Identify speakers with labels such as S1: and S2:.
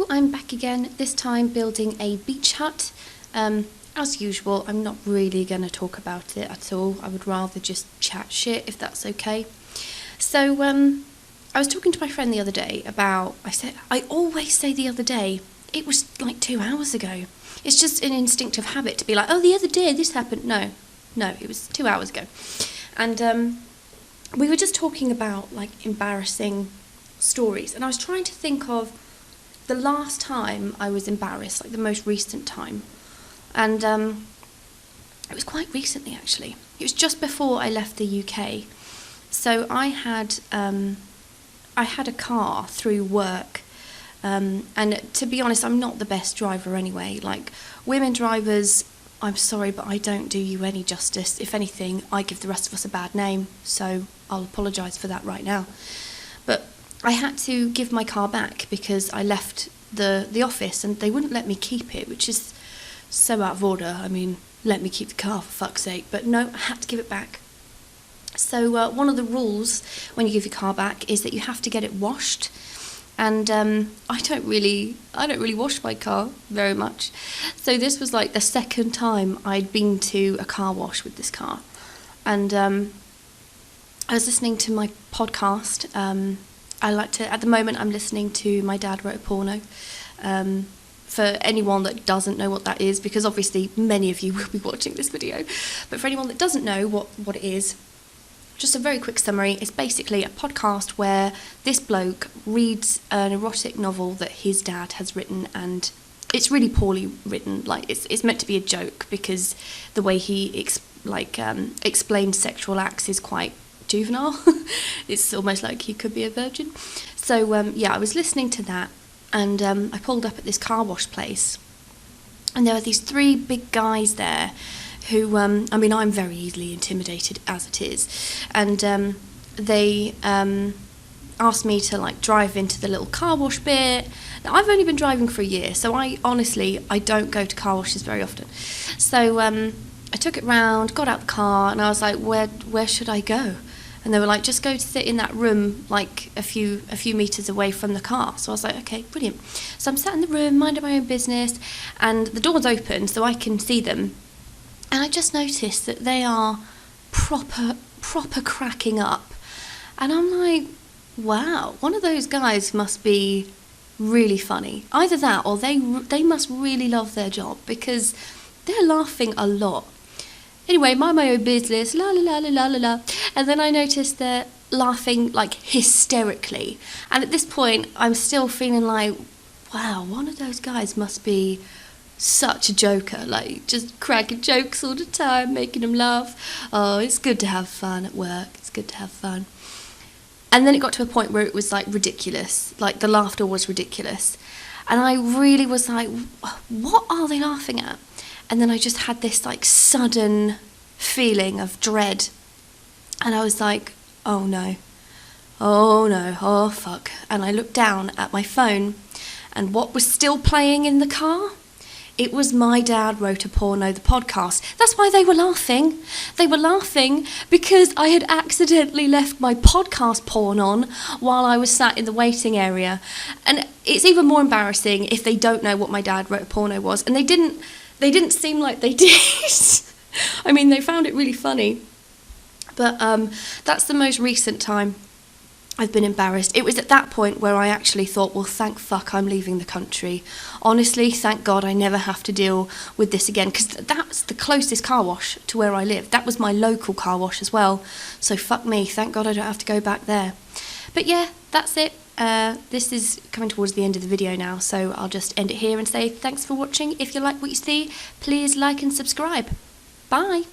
S1: I'm back again, this time building a beach hut. As usual, I'm not really going to talk about it at all. I would rather just chat shit, if that's okay. So, I was talking to my friend the other day about, I always say the other day, it was like 2 hours ago. It's just an instinctive habit to be like, oh, the other day this happened. No, it was 2 hours ago. And we were just talking about like embarrassing stories, and I was trying to think of the last time I was embarrassed, like the most recent time. And it was quite recently, actually. It was just before I left the UK. So I had a car through work, and to be honest, I'm not the best driver anyway. Like, women drivers, I'm sorry, but I don't do you any justice. If anything, I give the rest of us a bad name, so I'll apologise for that right now. But I had to give my car back because I left the office and they wouldn't let me keep it, which is so out of order. I mean, let me keep the car for fuck's sake. But no, I had to give it back. So one of the rules when you give your car back is that you have to get it washed. And I don't really wash my car very much. So this was like the second time I'd been to a car wash with this car. And I was listening to my podcast. At the moment I'm listening to My Dad Wrote a Porno. For anyone that doesn't know what that is, because obviously many of you will be watching this video, but for anyone that doesn't know what it is, just a very quick summary. It's basically a podcast where this bloke reads an erotic novel that his dad has written, and it's really poorly written. Like, it's meant to be a joke because the way he explains sexual acts is quite juvenile. It's almost like he could be a virgin. So I was listening to that, and I pulled up at this car wash place, and there were these 3 big guys there who, I'm very easily intimidated as it is, and they asked me to like drive into the little car wash bit. Now, I've only been driving for a year, so I don't go to car washes very often. So I took it round, got out the car, and I was like, where should I go? And they were like, just go to sit in that room like a few metres away from the car. So I was like, okay, brilliant. So I'm sat in the room, minding my own business, and the door's open so I can see them. And I just noticed that they are proper cracking up. And I'm like, wow, one of those guys must be really funny. Either that or they must really love their job, because they're laughing a lot. Anyway, mind my own business, la la la la la la. And then I noticed they're laughing like hysterically. And at this point, I'm still feeling like, wow, one of those guys must be such a joker, like just cracking jokes all the time, making them laugh. Oh, it's good to have fun at work. It's good to have fun. And then it got to a point where it was like ridiculous. Like, the laughter was ridiculous. And I really was like, what are they laughing at? And then I just had this like sudden feeling of dread. And I was like, oh no, oh fuck. And I looked down at my phone, and what was still playing in the car? It was My Dad Wrote a Porno, the podcast. That's why they were laughing. They were laughing because I had accidentally left my podcast porn on while I was sat in the waiting area. And it's even more embarrassing if they don't know what My Dad Wrote a Porno was. And they didn't seem like they did. I mean, they found it really funny. But that's the most recent time I've been embarrassed. It was at that point where I actually thought, well, thank fuck I'm leaving the country. Honestly, thank God I never have to deal with this again, because that's the closest car wash to where I live. That was my local car wash as well. So fuck me, thank God I don't have to go back there. But yeah, that's it. This is coming towards the end of the video now, so I'll just end it here and say thanks for watching. If you like what you see, please like and subscribe. Bye.